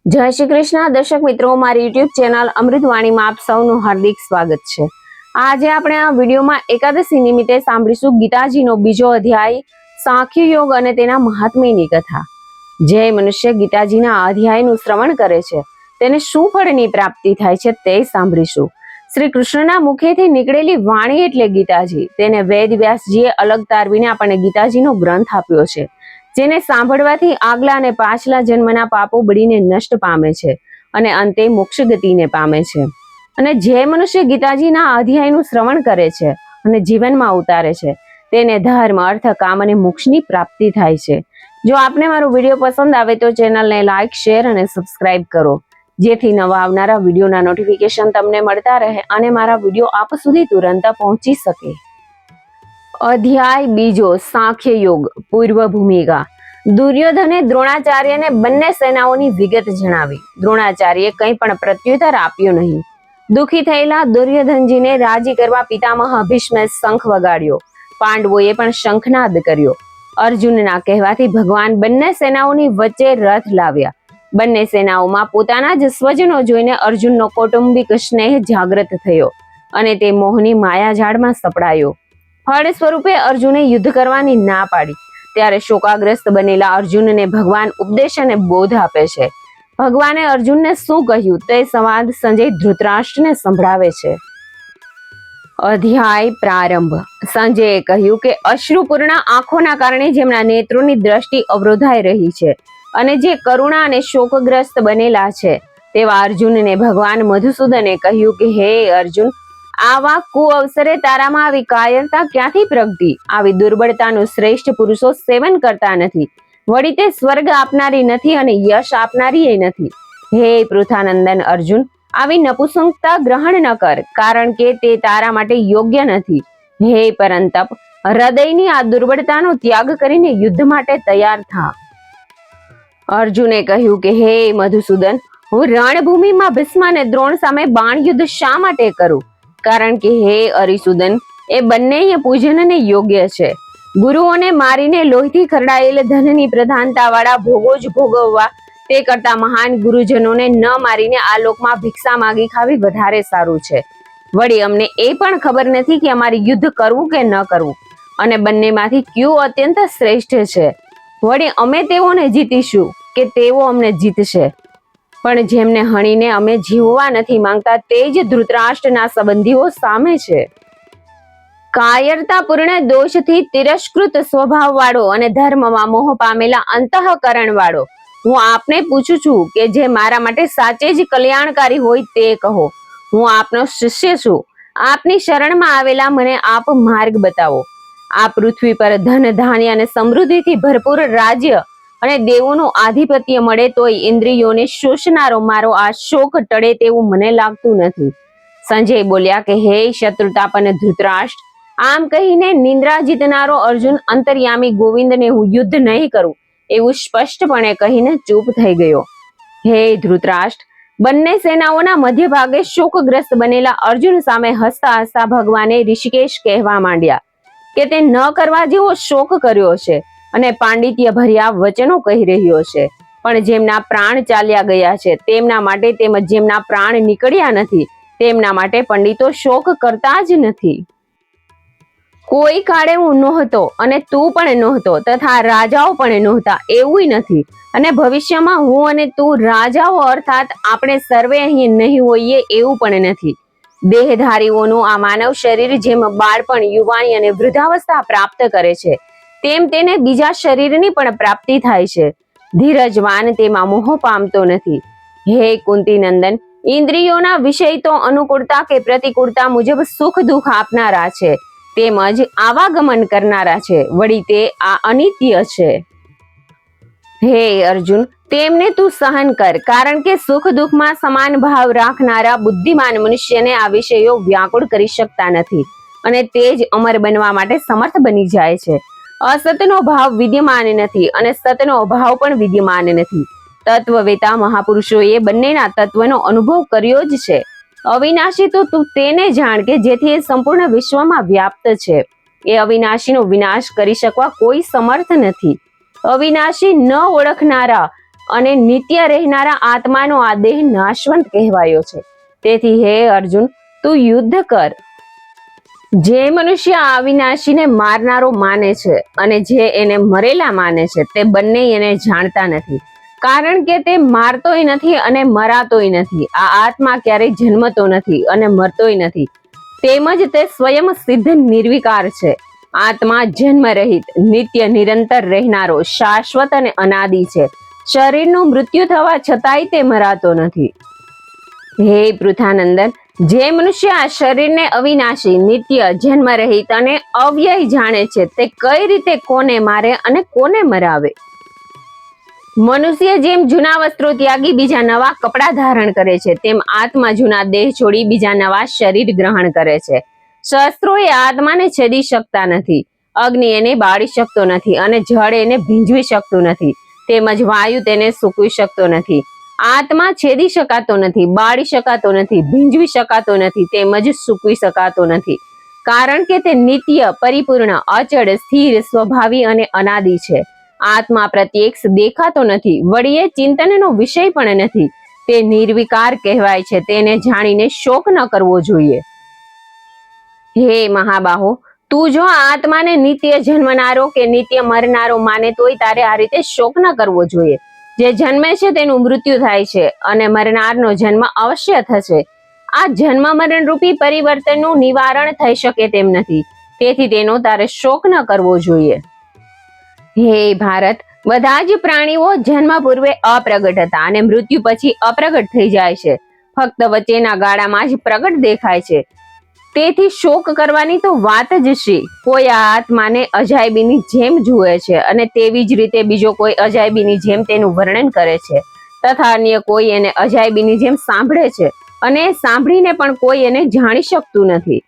જય શ્રી કૃષ્ણ દર્શક મિત્રો, મારી યુટ્યુબ ચેનલ અમૃતવાણીમાં આપ સૌનું હાર્દિક સ્વાગત છે। આજે આપણે આ વિડીયોમાં એકાદશી નિમિત્તે સાંભળીશું ગીતાજીનો બીજો અધ્યાય સાંખ્ય યોગ અને તેના મહાત્મ્યની કથા। જે મનુષ્ય ગીતાજીના અધ્યાયનું શ્રવણ કરે છે તેને શું ફળની પ્રાપ્તિ થાય છે તે સાંભળીશું। શ્રી કૃષ્ણના મુખેથી નીકળેલી વાણી એટલે ગીતાજી। તેને વેદ વ્યાસજીએ અલગ તારવીને આપણને ગીતાજીનો ગ્રંથ આપ્યો છે, જેને સાંભળવાથી આગલા અને પાછલા જન્મના પાપો બળીને નષ્ટ પામે છે અને અંતે મોક્ષ ગતિને પામે છે। અને જે મનુષ્ય ગીતાજીના અધ્યાયનું શ્રવણ કરે છે અને જીવનમાં ઉતારે છે તેને ધર્મ, અર્થ, કામ અને મોક્ષની પ્રાપ્તિ થાય છે। જો આપને મારો વિડીયો પસંદ આવે તો ચેનલને લાઈક, શેર અને સબસ્ક્રાઇબ કરો, જેથી નવા આવનારા વિડીયોના નોટિફિકેશન તમને મળતા રહે અને મારા વિડીયો આપ સુધી તુરંત પહોંચી શકે। અધ્યાય બીજો, સાંખ્ય યોગ, પૂર્વ ભૂમિકા। દુર્યોધને દ્રોણાચાર્યને બંને સેનાઓની વિગત જણાવી। દ્રોણાચાર્યે કંઈ પણ પ્રત્યુત્તર આપ્યો નહીં। દુઃખી થયેલા દુર્યોધનજીને રાજી કરવા પિતામહ ભીષ્મે શંખ વગાડ્યો। પાંડવોએ પણ શંખનાદ કર્યો। અર્જુનના કહેવાથી ભગવાન બંને સેનાઓની વચ્ચે રથ લાવ્યા। બંને સેનાઓમાં પોતાના જ સ્વજનો જોઈને અર્જુનનો કૌટુંબિક સ્નેહ જાગૃત થયો અને તે મોહની માયાજાળમાં સપડાયો। ફળ સ્વરૂપે અર્જુને યુદ્ધ કરવાની ના પાડી। ત્યારે શોકાગ્રસ્ત બનેલા અર્જુનને ભગવાન ઉપદેશ અને બોધ આપે છે। ભગવાને અર્જુનને શું કહ્યું તે સંવાદ સંજય ધૃતરાષ્ટ્રને સંભળાવે છે। અધ્યાય પ્રારંભ। સંજયે કહ્યું કે અશ્રુપૂર્ણ આંખોના કારણે જેમના નેત્રોની દ્રષ્ટિ અવરોધાઈ રહી છે અને જે કરુણા અને શોકગ્રસ્ત બનેલા છે તેવા અર્જુનને ભગવાન મધુસૂદને કહ્યું કે હે અર્જુન, આવા કુઅવસરે તારામાં આવી કાયરતા ક્યાંથી પ્રગટી? આવી દુર્બળતાનું શ્રેષ્ઠ પુરુષો સેવન કરતા નથી, વળી તે સ્વર્ગ આપનારી નથી અને યશ આપનારી નથી। હે પૃથાનંદન અર્જુન, આવી નપુંસકતા ગ્રહણ ન કર, કારણ કે તે તારા માટે યોગ્ય નથી। હે પરંતપ, હૃદયની આ દુર્બળતાનો ત્યાગ કરીને યુદ્ધ માટે તૈયાર થા। અર્જુને કહ્યું કે હે મધુસૂદન, હું રણભૂમિમાં ભીષ્મ અને દ્રોણ સામે બાણ યુદ્ધ શા માટે કરું? કારણ કે હે અરિસુદન, એ બંને પૂજનને યોગ્ય છે। ગુરુઓને મારીને લોહીથી ખરડાયેલ ધનની પ્રધાનતા વાળા ભોગો જ ભોગવવા તે કરતા મહાન ગુરુજનોને ન મારીને આ લોકમાં ભિક્ષા માગી ખાવી વધારે સારું છે। વળી અમને એ પણ ખબર નથી કે અમારે યુદ્ધ કરવું કે ન કરવું અને બંનેમાંથી કયું અત્યંત શ્રેષ્ઠ છે। વળી અમે તેઓને જીતીશું કે તેઓ અમને જીતશે? પણ જેમને હણીને અમે જીવવા નથી માંગતા તે જ ધૃતરાષ્ટ્રના સંબંધીઓ સામે છે। કાયરતાપૂર્ણ દોષથી તિરસ્કૃત સ્વભાવ વાળો અને ધર્મમાં મોહ પામેલા અંતઃકરણ વાળો હું આપને પૂછું છું કે જે મારા માટે સાચે જ કલ્યાણકારી હોય તે કહો। હું આપનો શિષ્ય છું, આપની શરણમાં આવેલા મને આપ માર્ગ બતાવો। આ પૃથ્વી પર ધન, ધાન્ય અને સમૃદ્ધિથી ભરપૂર રાજ્ય અને દેવોનું આધિપત્ય મળે તોય ઇન્દ્રિયોને શોષનારો મારો આ શોક ટળે તેવું મને લાગતું નથી। સંજય બોલ્યા કે હે શત્રુતાપન્ન ધૃતરાષ્ટ્ર, આમ કહીને નિંદ્રા જીતનારો અર્જુન અંતર્યામી ગોવિંદને હું યુદ્ધ નહીં કરું એવું સ્પષ્ટપણે કહીને ચૂપ થઈ ગયો। હે ધૃતરાષ્ટ્ર, બંને સેનાઓના મધ્ય ભાગે શોકગ્રસ્ત બનેલા અર્જુન સામે હસતા હસતા ભગવાને ઋષિકેશ કહેવા માંડ્યા કે તે ન કરવા જેવો શોક કર્યો છે અને પાંડિત્ય ભર્યા વચનો કહી રહ્યો છે, પણ જેમના પ્રાણ ચાલ્યા ગયા છે તેમના માટે તેમજ જેમના પ્રાણ નીકળ્યા નથી તેમના માટે પંડિતો શોક કરતા જ નથી। કોઈ કાળે હું નહોતો અને તું પણ નહોતો તથા રાજાઓ પણ નહોતા એવું નથી, અને ભવિષ્યમાં હું અને તું રાજાઓ અર્થાત આપણે સર્વે અહીં નહીં હોઈએ એવું પણ નથી। દેહધારીઓનું આ માનવ શરીર જેમ બાળપણ, યુવાની અને વૃદ્ધાવસ્થા પ્રાપ્ત કરે છે તેમ તેને બીજા શરીરની પણ પ્રાપ્તિ થાય છે। ધીરજવાન તેમાં મોહ પામતો નથી। હે કુંતી નંદન, ઇન્દ્રિયોના વિષય તો અનુકૂળતા કે પ્રતિકૂળતા મુજબ સુખ દુઃખ આપનારા છે તેમજ આવાગમન કરનારા છે, વળી તે આ અનિત્ય છે। હે અર્જુન, તેમને તું સહન કર, કારણ કે સુખ દુઃખમાં સમાન ભાવ રાખનારા બુદ્ધિમાન મનુષ્યને આ વિષયો વ્યાકુળ કરી શકતા નથી અને તે જ અમર બનવા માટે સમર્થ બની જાય છે। અસતનો ભાવ વિદ્યમાન નથી અને સતનો અભાવ પણ વિદ્યમાન નથી। તત્વવેતા મહાપુરુષોએ બંનેના તત્વનો અનુભવ કર્યો જ છે। અવિનાશી તો તું તેને જાણ કે જેથી એ સંપૂર્ણ વિશ્વમાં વ્યાપ્ત છે। એ અવિનાશીનો વિનાશ કરી શકવા કોઈ સમર્થ નથી। અવિનાશી ન ઓળખનારા અને નિત્ય રહેનારા આત્માનો આ દેહ નાશવંત કહેવાયો છે. તેથી હે અર્જુન, તું યુદ્ધ કર. જે મનુષ્ય આ અવિનાશીને મારનારો માને છે અને જે એને મરેલા માને છે તે બંને એને જાણતા નથી, કારણ કે તે મારતોય નથી અને મરાતોય નથી. આ આત્મા ક્યારેય જન્મતો નથી અને મરતોય નથી, તેમજ તે સ્વયં સિદ્ધ નિર્વિકાર છે. આત્મા જન્મ રહિત, નિત્ય નિરંતર રહેનારો, શાશ્વત અને અનાદિ છે. શરીરનું મૃત્યુ થવા છતાંય તે મરાતો નથી. હે પૃથાનંદન, જે મનુષ્ય આ શરીરને અવિનાશી, નિત્ય, જન્મ રહિત અને અવ્યય જાણે છે તે કઈ રીતે કોને મારે અને કોને મરાવે? મનુષ્ય જેમ જૂના વસ્ત્રો ત્યાગી બીજા નવા કપડા ધારણ કરે છે, તેમ આત્મા જૂના દેહ છોડી બીજા નવા શરીર ગ્રહણ કરે છે. શસ્ત્રો એ આત્માને છેદી શકતા નથી, અગ્નિ એને બાળી શકતો નથી અને જળ એને ભીંજવી શકતું નથી, તેમજ વાયુ તેને સૂકવી શકતો નથી. આત્મા છેદી શકાતો નથી, બાળી શકાતો નથી, ભીંજવી શકાતો નથી, તેમજ સૂકવી શકાતો નથી, કારણ કે તે નિત્ય, પરિપૂર્ણ, અચળ, સ્થિર, સ્વભાવી અને અનાદિ છે. આત્મા પ્રત્યક્ષ દેખાતો નથી, વળી એ ચિંતનનો વિષય પણ નથી. તે નિર્વિકાર કહેવાય છે. તેને જાણીને શોક ન કરવો જોઈએ. હે મહાબાહો, તું જો આત્માને નિત્ય જન્મનારો કે નિત્ય મરનારો માને તોય તારે આ રીતે શોક ન કરવો જોઈએ. જે જન્મે છે તેનું મૃત્યુ થાય છે અને મરનારનો જન્મ અવશ્ય થશે. આ જન્મ મરણ રૂપી પરિવર્તનનું નિવારણ થઈ શકે તેમ નથી, તેથી તેનો તારે શોક ન કરવો જોઈએ. હે ભારત, બધા જ પ્રાણીઓ જન્મ પૂર્વે અપ્રગટ હતા અને મૃત્યુ પછી અપ્રગટ થઈ જાય છે. ફક્ત વચ્ચેના ગાળામાં જ પ્રગટ દેખાય છે. તેથી શોક કરવાની તો વાત જ શી? કોઈ આ આત્માને અજાયબીની જેમ જુએ છે અને તેવી જ રીતે બીજો કોઈ અજાયબીની જેમ તેનું વર્ણન કરે છે, તથા અન્ય કોઈ એને અજાયબીની જેમ સાંભળે છે અને સાંભળીને પણ કોઈ એને જાણી શકતું નથી.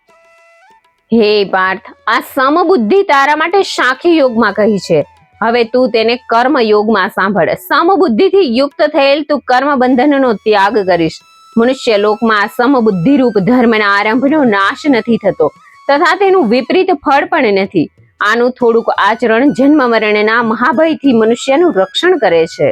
હે પાર્થ, આ સમબુદ્ધિ તારા માટે સાંખ્ય યોગમાં કહી છે. હવે તું તેને કર્મ યોગમાં સાંભળ. સમબુદ્ધિથી યુક્ત થયેલ તું કર્મ બંધનનો ત્યાગ કરીશ. મનુષ્ય લોકમાં સમબુદ્ધિ રૂપ ધર્મના આરંભનો નાશ નથી થતો તથા તેનું વિપરીત ફળ પણ નથી. આનું થોડુંક આચરણ જન્મ મરણના મહાભયથી મનુષ્યનું રક્ષણ કરે છે.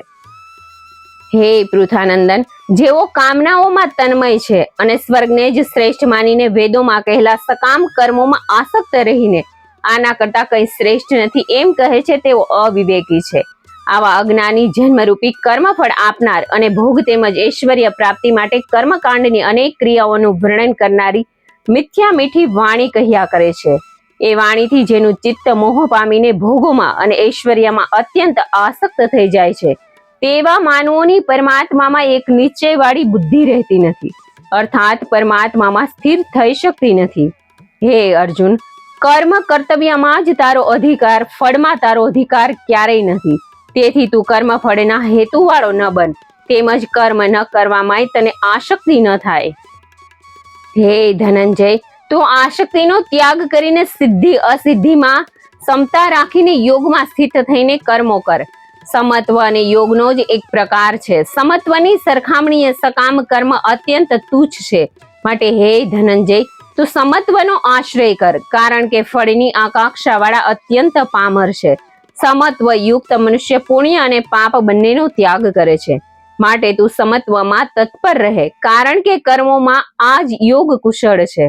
હે પૃથાનંદન, જેઓ કામનાઓમાં તન્મય છે અને સ્વર્ગને જ શ્રેષ્ઠ માનીને વેદોમાં કહેલા સકામ કર્મોમાં આસક્ત રહીને આના કરતા કંઈ શ્રેષ્ઠ નથી એમ કહે છે, તેઓ અવિવેકી છે. આવા અજ્ઞાની જન્મરૂપી કર્મફળ આપનાર અને ભોગ તેમજ ઐશ્વર્ય પ્રાપ્તિ માટે કર્મકાંડની અનેક ક્રિયાઓનું વર્ણન કરનારી મિથ્યા મીઠી વાણી કહ્યા કરે છે. એ વાણીથી જેનું ચિત્ત મોહ પામીને ભોગોમાં અને ઐશ્વર્યમાં અત્યંત આસક્ત થઈ જાય છે, તેવા માનવોની પરમાત્મામાં એક નિશ્ચયવાળી બુદ્ધિ રહેતી નથી, અર્થાત પરમાત્મામાં સ્થિર થઈ શકતી નથી. હે અર્જુન, કર્મ કર્તવ્યમાં જ તારો અધિકાર, ફળમાં તારો અધિકાર ક્યારેય નથી. તેથી તું કર્મ ફળના હેતુવાળો ન બન, તેમજ કર્મ ન કરવામાં તને આસક્તિ ન થાય. હે ધનંજય, તું આસક્તિનો ત્યાગ કરીને સિદ્ધિ અસિદ્ધિમાં સમતા રાખીને યોગમાં સ્થિત થઈને કર્મો કર. સમત્વ અને યોગનો જ એક પ્રકાર છે. સમત્વની સરખામણીએ સકામ કર્મ અત્યંત તુચ્છ છે. માટે હે ધનંજય, તું સમત્વનો આશ્રય કર, કારણ કે ફળની આકાંક્ષાવાળા અત્યંત પામર છે. સમત્વ યુક્ત મનુષ્ય પુણ્ય અને પાપ બંનેનો ત્યાગ કરે છે. માટે તું સમત્વમાં તત્પર રહે, કારણ કે કર્મોમાં આ જ યોગ કુશળ છે.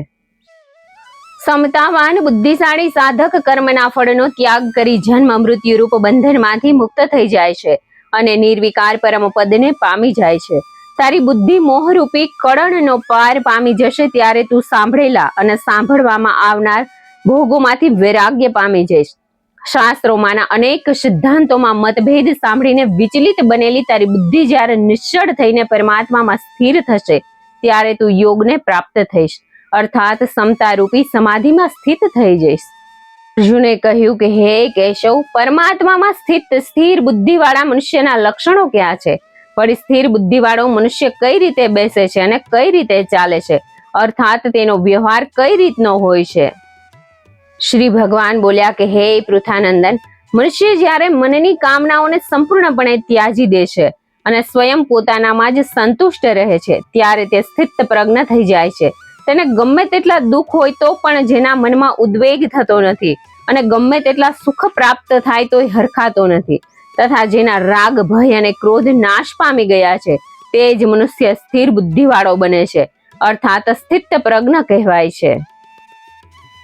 સમતાવાન બુદ્ધિશાળી સાધક કર્મના ફળનો ત્યાગ કરી જન્મ મૃત્યુ રૂપ બંધનમાંથી મુક્ત થઈ જાય છે અને નિર્વિકાર પરમ પદને પામી જાય છે. તારી બુદ્ધિ મોહરૂપી કળણનો પાર પામી જશે ત્યારે તું સાંભળેલા અને સાંભળવામાં આવનાર ભોગોમાંથી વૈરાગ્ય પામી જઈશ. શાસ્ત્રોમાંના અનેક સિદ્ધાંતોમાં મતભેદ સાંભળીને વિચલિત બનેલી તારી બુદ્ધિ જ્યારે નિશ્ચળ થઈને પરમાત્મામાં સ્થિર થશે ત્યારે તું યોગને પ્રાપ્ત થઈશ, અર્થાત સમતારૂપી સમાધિમાં સ્થિત થઈ જઈશ. અર્જુને કહ્યું કે હે કેશવ, પરમાત્મામાં સ્થિત સ્થિર બુદ્ધિવાળા મનુષ્યના લક્ષણો ક્યાં છે? વળી સ્થિર બુદ્ધિવાળો મનુષ્ય કઈ રીતે બેસે છે અને કઈ રીતે ચાલે છે, અર્થાત તેનો વ્યવહાર કઈ રીતનો હોય છે? શ્રી ભગવાન બોલ્યા કે હે પૃથાનંદન, મનુષ્ય જ્યારે મનની કામનાઓને સંપૂર્ણપણે ત્યાજી દે છે અને સ્વયં પોતાનામાં જ સંતુષ્ટ રહે છે ત્યારે તે સ્થિત પ્રજ્ઞ થઈ જાય છે. તેને ગમે તેટલા દુઃખ હોય તો પણ જેના મનમાં ઉદ્વેગ થતો નથી અને ગમે તેટલા સુખ પ્રાપ્ત થાય તોય હરખાતો નથી. તથા જેના રાગ, ભય અને ક્રોધ નાશ પામી ગયા છે તે જ મનુષ્ય સ્થિર બુદ્ધિવાળો બને છે, અર્થાત સ્થિત પ્રજ્ઞ કહેવાય છે.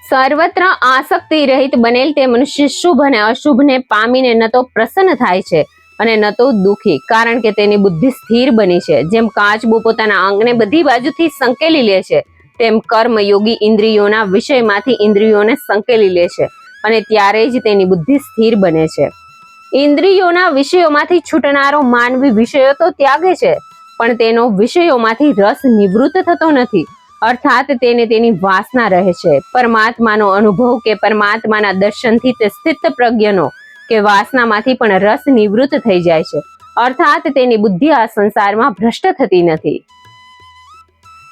સર્વત્ર આસક્તિ રહિત બનેલ તે મનુષ્ય શુભ અને અશુભને પામીને ન તો પ્રસન્ન થાય છે અને ન તો દુઃખી, કારણ કે તેની બુદ્ધિ સ્થિર બની છે. જેમ કાચબો પોતાના અંગને બધી બાજુથી સંકેલી લે છે, તેમ કર્મયોગી ઇન્દ્રિયોના વિષયમાંથી ઇન્દ્રિયોને સંકેલી લે છે અને ત્યારે જ તેની બુદ્ધિ સ્થિર બને છે. ઇન્દ્રિયોના વિષયોમાંથી છૂટનારો માનવી વિષયો તો ત્યાગે છે, પણ તેનો વિષયોમાંથી રસ નિવૃત્ત થતો નથી, અર્થાત તેને તેની વાસના રહે છે. પરમાત્માનો અનુભવ કે પરમાત્માના દર્શનથી તે સ્થિત પ્રજ્ઞનો કે વાસનામાંથી પણ રસ નિવૃત્ત થઈ જાય છે, અર્થાત તેની બુદ્ધિ આ સંસારમાં ભ્રષ્ટ થતી નથી.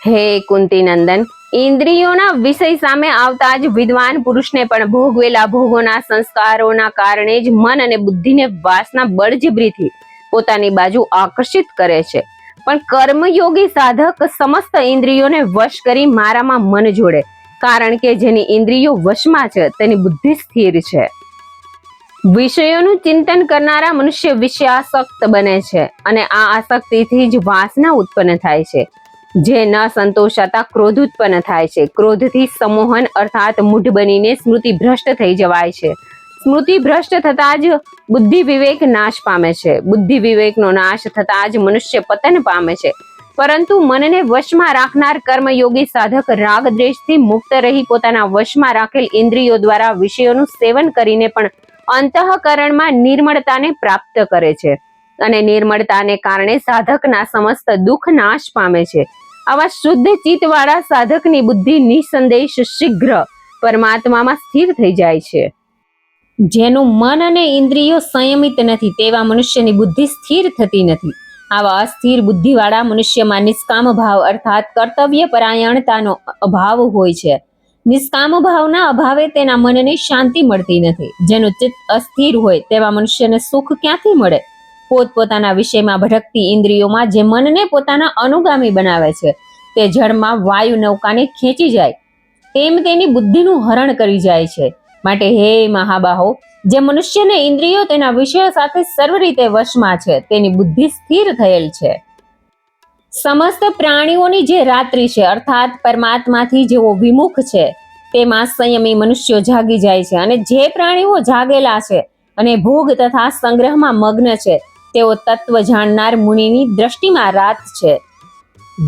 હે કુંતી નંદન, ઇન્દ્રિયોના વિષય સામે આવતા જ વિદ્વાન પુરુષને પણ ભોગવેલા ભોગોના સંસ્કારોના કારણે જ મન અને બુદ્ધિને વાસના બળજબરીથી પોતાની બાજુ આકર્ષિત કરે છે. પણ કર્મયોગી સાધક સમસ્ત ઇન્દ્રિયોને વશ કરી મારામાં મન જોડે, કારણ કે જેની ઇન્દ્રિયો વશમાં છે તેની બુદ્ધિ સ્થિર છે. વિષયોનું ચિંતન કરનારા મનુષ્ય વિષયાસક્ત બને છે અને આ આસક્તિથી જ વાસના ઉત્પન્ન થાય છે. જે ન સંતોષાતા ક્રોધ ઉત્પન્ન થાય છે. ક્રોધથી સમોહન અર્થાત મૂઢ બનીને સ્મૃતિ ભ્રષ્ટ થઈ જવાય છે. સ્મૃતિ ભ્રષ્ટ થતા જ બુદ્ધિ વિવેક નાશ પામે છે. બુદ્ધિ વિવેકનો નાશ થતા જ મનુષ્ય પતન પામે છે. પરંતુ મનને વશમાં રાખનાર કર્મયોગી સાધક રાગ દ્વેષથી મુક્ત રહી પોતાના વશમાં રાખેલ ઇન્દ્રિયો દ્વારા વિષયોનું સેવન કરીને પણ અંતઃકરણમાં નિર્મળતાને પ્રાપ્ત કરે છે અને નિર્મળતાને કારણે સાધકના સમસ્ત દુઃખ નાશ પામે છે. આવા શુદ્ધ ચિત્તવાળા સાધકની બુદ્ધિ નિસંદેહ શીઘ્ર પરમાત્મામાં સ્થિર થઈ જાય છે. જેનું મન અને ઇન્દ્રિયો સંયમિત નથી તેવા મનુષ્યની બુદ્ધિ સ્થિર થતી નથી. આવા અસ્થિર બુદ્ધિવાળા મનુષ્યમાં નિષ્કામ ભાવ અર્થાત કર્તવ્ય પરાયણતાનો અભાવ હોય છે. નિષ્કામ ભાવના અભાવે તેના મનને શાંતિ મળતી નથી. જેનું ચિત્ત અસ્થિર હોય તેવા મનુષ્યને સુખ ક્યાંથી મળે? પોતપોતાના વિષયમાં ભટકતી ઇન્દ્રિયોમાં જે મનને પોતાના અનુગામી બનાવે છે તે જળમાં વાયુ નૌકાને ખેંચી જાય તેમ તેની બુદ્ધિનું હરણ કરી જાય છે. માટે હે મહાબાહો, જે મનુષ્યને ઇન્દ્રિયો તેના વિષયો સાથે સર્વ રીતે વશમાં છે તેની બુદ્ધિ સ્થિર થયેલ છે. સમસ્ત પ્રાણીઓની જે રાત્રિ છે અર્થાત પરમાત્માથી જેવો વિમુખ છે તેમાં સંયમી મનુષ્યો જાગી જાય છે. અને જે પ્રાણીઓ જાગેલા છે અને ભોગ તથા સંગ્રહમાં મગ્ન છે તેઓ તત્વ જાણનાર મુનિની દ્રષ્ટિમાં રાત છે.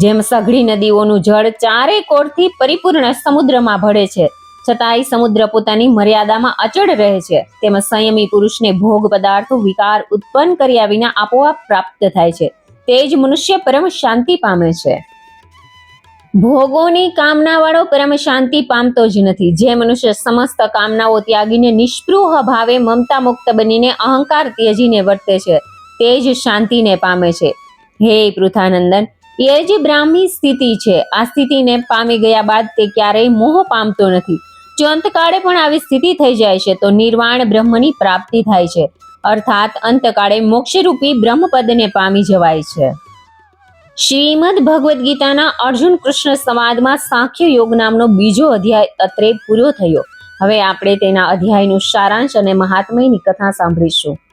જેમ સઘળી નદીઓનું જળ ચારે કોરથી પરિપૂર્ણ સમુદ્રમાં ભળે છે છતાંય સમુદ્ર પોતાની મર્યાદામાં અચળ રહે છે, તેમ સંયમી પુરુષને ભોગ પદાર્થો વિકાર ઉત્પન્ન કર્યા વિના આપોઆપ પ્રાપ્ત થાય છે. તે જ મનુષ્ય પરમ શાંતિ પામે છે. ભોગોની કામના વાળો પરમ શાંતિ પામતો જ નથી. જે મનુષ્ય સમસ્ત કામનાઓ ત્યાગીને નિષ્પૃહ ભાવે મમતા મુક્ત બનીને અહંકાર ત્યજીને વર્તે છે તે જ શાંતિને પામે છે. હે પૃથાનંદન, એ જે બ્રાહ્મી સ્થિતિ છે આ સ્થિતિને પામી ગયા બાદ તે ક્યારેય મોહ પામતો નથી. જો અંતકાળે પણ આવી સ્થિતિ થઈ જાય છે તો નિર્વાણ બ્રહ્મની પ્રાપ્તિ થાય છે, અર્થાત અંતકાળે મોક્ષરૂપી બ્રહ્મપદને પામી જવાય છે. શ્રીમદ ભગવદ્ ગીતાના અર્જુન કૃષ્ણ સંવાદમાં સાંખ્ય યોગ નામનો બીજો અધ્યાય અત્રે પૂરો થયો. હવે આપણે તેના અધ્યાયનું સારાંશ અને મહાત્મ્યની કથા સાંભળીશું.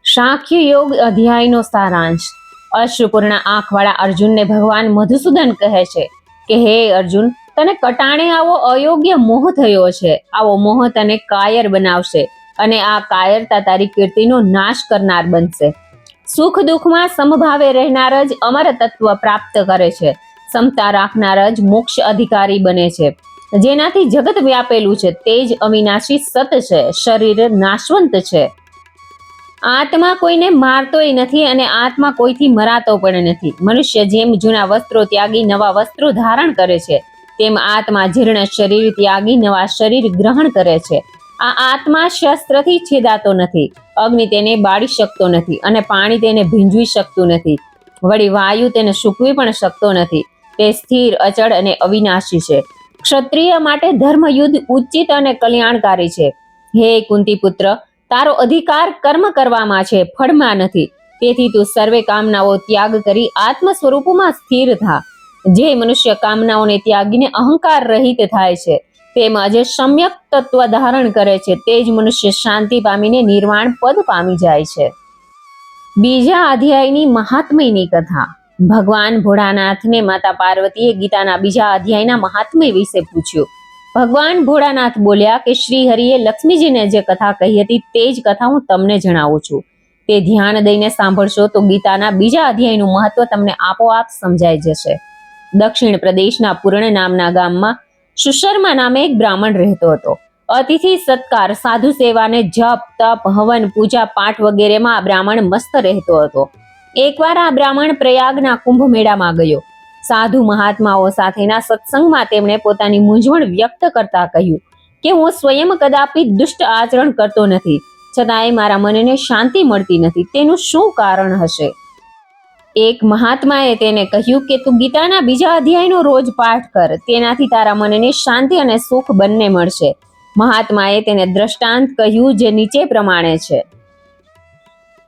સાંખ્ય યોગ અધ્યાયનો સારાંશ. અશ્રુપૂર્ણ આંખવાળા અર્જુનને ભગવાન મધુસૂદન કહે છે કે હે અર્જુન, તને કટાણે આવો અયોગ્ય મોહ થયો છે. આવો મોહ તને કાયર બનાવશે અને આ કાયરતા તારી કીર્તિનો નાશ કરનાર બનશે. સુખ દુઃખમાં સમભાવે રહેનાર જ અમર તત્વ પ્રાપ્ત કરે છે. સમતા રાખનાર જ મોક્ષ અધિકારી બને છે. જેનાથી જગત વ્યાપેલું છે તે જ અવિનાશી સત છે. શરીર નાશવંત છે. આત્મા કોઈને મારતોય નથી અને આત્મા કોઈથી મરાતો પણ નથી. મનુષ્ય જેમ જૂના વસ્ત્રો ત્યાગી નવા વસ્ત્રો ધારણ કરે છે તેમ આત્મા જીર્ણ શરીર ત્યાગી નવા શરીર ગ્રહણ કરે છે. આ આત્મા શસ્ત્રથી છેદાતો નથી. અગ્નિ તેને બાળી શકતો નથી અને પાણી તેને ભીંજવી શકતું નથી. વળી વાયુ તેને સૂકવી પણ શકતો નથી. તે સ્થિર, અચળ અને અવિનાશી છે. ક્ષત્રિય માટે ધર્મયુદ્ધ ઉચિત અને કલ્યાણકારી છે. હે કુંતી પુત્ર, તારો અધિકાર કર્મ કરવામાં છે, ફળમાં નથી. તેથી તું સર્વે કામનાઓ ત્યાગ કરી આત્મ સ્વરૂપમાં સ્થિર થા. જે મનુષ્ય કામનાઓને ત્યાગીને અહંકાર રહિત થાય છે તેમજ સમ્યક તત્વ ધારણ કરે છે તે જ મનુષ્ય શાંતિ પામીને નિર્વાણ પદ પામી જાય છે. બીજા અધ્યાયની મહાત્મ્યની કથા. ભગવાન ભોળાનાથને માતા પાર્વતીએ ગીતાના બીજા અધ્યાયના મહાત્મ્ય વિશે પૂછ્યું. ભગવાન ભોળાનાથ બોલ્યા કે શ્રી હરિએ લક્ષ્મીજીને જે કથા કહી હતી તે જ કથા હું તમને જણાવું છું. તે ધ્યાન દઈને સાંભળશો તો ગીતાના બીજા અધ્યાયનું મહત્વ તમને આપોઆપ સમજાઈ જશે. દક્ષિણ પ્રદેશના પૂર્ણ નામના ગામમાં સુશર્મા નામે એક બ્રાહ્મણ રહેતો હતો. અતિથિ સત્કાર, સાધુ સેવાને જપ, તપ, હવન, પૂજા પાઠ વગેરેમાં આ બ્રાહ્મણ મસ્ત રહેતો હતો. એકવાર આ બ્રાહ્મણ પ્રયાગના કુંભ મેળામાં ગયો. સાધુ મહાત્માઓ સાથેના સત્સંગમાં તેમણે પોતાની મૂંઝવણ વ્યક્ત કરતા કહ્યું કે હું સ્વયં કદાપી દુષ્ટ આચરણ કરતો નથી, છતાંય મારા મનને શાંતિ મળતી નથી. તેનું શું કારણ હશે? એક મહાત્માએ તેને કહ્યું કે તું ગીતાના બીજા અધ્યાયનો રોજ પાઠ કર, તેનાથી તારા મનને શાંતિ અને સુખ બંને મળશે. મહાત્માએ તેને દ્રષ્ટાંત કહ્યું જે નીચે પ્રમાણે છે.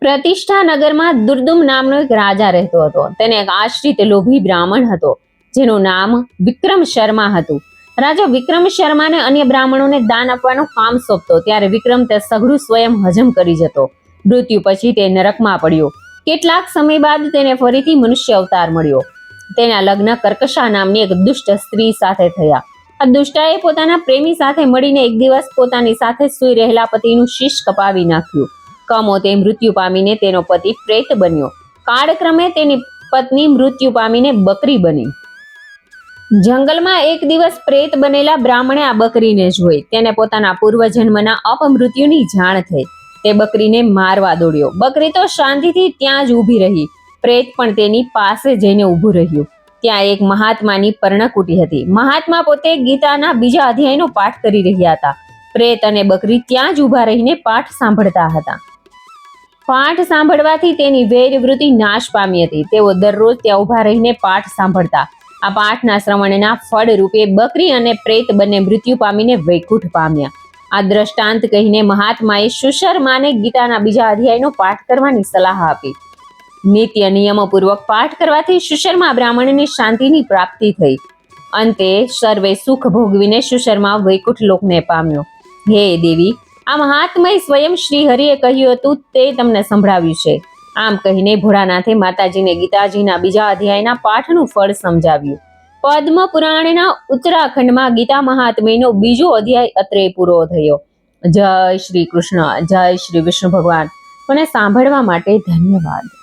પ્રતિષ્ઠા નગરમાં દુર્દુમ નામનો એક રાજા રહેતો હતો. તેને એક આશ્રિત લોભી બ્રાહ્મણ હતો જેનું નામ વિક્રમ શર્મા હતું. રાજા વિક્રમ શર્માને અન્ય બ્રાહ્મણોને દાન આપવાનું કામ સોંપતો ત્યારે વિક્રમ તે સઘળું સ્વયં હજમ કરી જતો. મૃત્યુ પછી તે નરકમાં પડ્યો. કેટલાક સમય બાદ તેને ફરીથી મનુષ્ય અવતાર મળ્યો. તેના લગ્ન કર્કશા નામની એક દુષ્ટ સ્ત્રી સાથે થયા. આ દુષ્ટાએ પોતાના પ્રેમી સાથે મળીને એક દિવસ પોતાની સાથે સૂઈ રહેલા પતિનું શીશ કપાવી નાખ્યું. કમોતે મૃત્યુ પામીને તેનો પતિ પ્રેત બન્યો. કાળક્રમે તેની પત્ની મૃત્યુ પામીને બકરી બની. જંગલમાં એક દિવસ પ્રેત બનેલા બ્રાહ્મણે આ બકરીને જોઈ. તેને પોતાના પૂર્વજન્મના અપમૃત્યુની જાણ થઈ. તે બકરીને મારવા દોડ્યો. બકરી તો શાંતિથી ત્યાં જ ઊભી રહી. પ્રેત પણ તેની પાસે જઈને ઊભું રહ્યું. ત્યાં એક મહાત્માની પર્ણકુટી હતી. મહાત્મા પોતે ગીતાના બીજા અધ્યાયનો પાઠ કરી રહ્યા હતા. પ્રેત અને બકરી ત્યાં જ ઊભા રહીને પાઠ સાંભળતા હતા. પાઠ સાંભળવાથી તેની વૈરવૃત્તિ નાશ પામી હતી. તેઓ દરરોજ ત્યાં ઊભા રહીને પાઠ સાંભળતા. આ પાઠના શ્રવણના ફળ રૂપે બકરી અને પ્રેત બંને મૃત્યુ પામીને વૈકુંઠ પામ્યા. આ દ્રષ્ટાંત કહીને મહાત્માએ સુશર્માને ગીતાના બીજા અધ્યાયનો પાઠ કરવાની સલાહ આપી. નિત્ય નિયમપૂર્વક પાઠ કરવાથી સુશર્મા બ્રાહ્મણને શાંતિની પ્રાપ્તિ થઈ. અંતે સર્વે સુખ ભોગવીને સુશર્મા વૈકુંઠ લોકને પામ્યો. હે દેવી, આ મહાત્મય સ્વયં શ્રી હરિએ કહ્યું હતું તે તમને સંભળાવ્યું છે. આમ કહીને ભોળાનાથે માતાજીને ગીતાજીના બીજા અધ્યાયના પાઠનું ફળ સમજાવ્યું. પદ્મ પુરાણના ઉત્તરાખંડમાં ગીતા મહાત્મ્યનો બીજો અધ્યાય અત્રે પૂરો થયો. જય શ્રી કૃષ્ણ, જય શ્રી વિષ્ણુ ભગવાન. મને સાંભળવા માટે ધન્યવાદ.